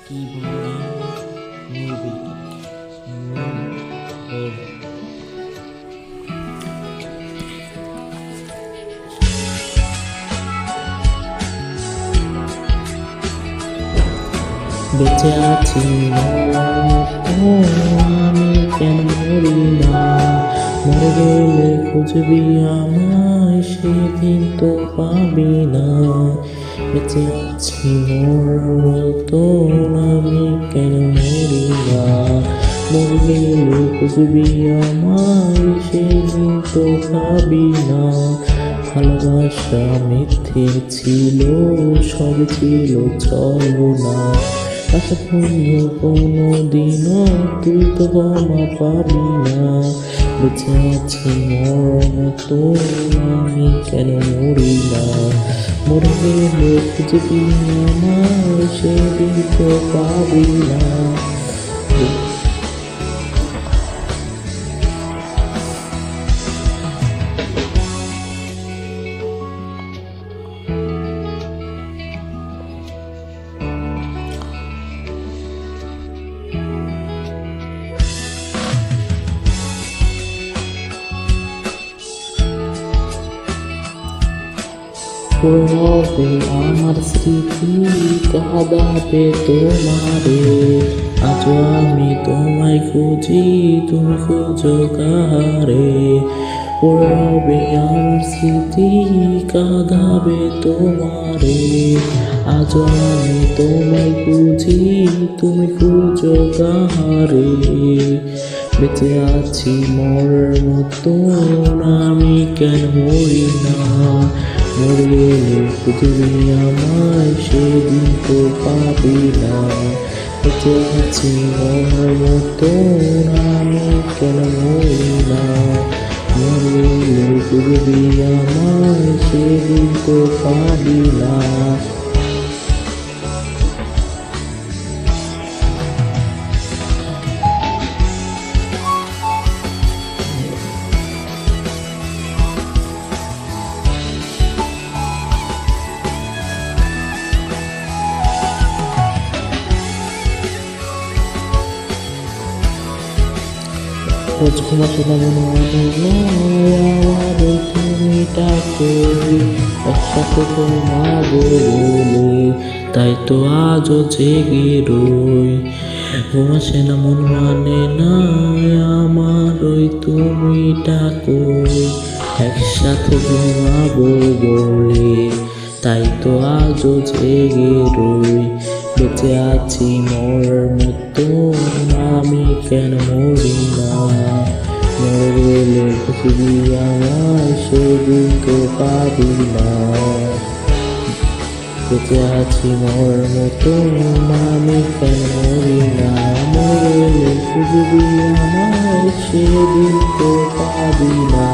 কি বললেন বেঁচে আছি আমি কেন মরি না, মরে গেলে খুঁজবি আমায় সেদিন তো পাবি না। বেঁচে আছি মতন আমি কেন মরি না, মরে গেলে খুঁজবি আমায় সেদিন তো পাবি না। ভালোবাসা মিথ্যে ছিল, সব ছিল ছলনা, আশা পূর্ণ কোনো দিনও তুই তো ক্ষমা পাবি না। বেঁচে আছি মতো আমি কেন মরি না, মরে গেলে খুঁজবি আমার সেদিন তো পাবি না। পড়বে আমার স্মৃতি কাঁদাবে তোমারে, আজ আমি তোমায় খুঁজি তুমি খুঁজো কারে। পড়বে আমার স্মৃতি কাঁদাবে তোমারে, আজ আমি তোমায় খুঁজি তুমি খুঁজো কারে। বেঁচে আছি মরার মতন আমি কেন মরি না, মরে গেলে খুঁজবি আমায় সেদিন তো পাবি না। বেঁচে আছি মরার মতন আমি কেন মরি না, মরে গেলে খুঁজবি আমায় সেদিন তো পাবি না। রোজ ঘুমাতে না মনে আমার তুমি ডাকো, একসাথে ঘুমাবো বলে তাই তো আজও জেগে রই। ঘুমাসে না মন মানে না আমার ওই তুমি ডাকো, একসাথে ঘুমাবো বলে তাই তো আজও জেগে রই। বেঁচে আছি মরার মতন আমি কেন মরি না, মরে গেলে খুঁজবি আমায় সেদিন তো পাবি না। বেঁচে আছি মরার মতন আমি কেন মরি না, মরে গেলে খুঁজবি আমায় সেদিন তো পাবি না।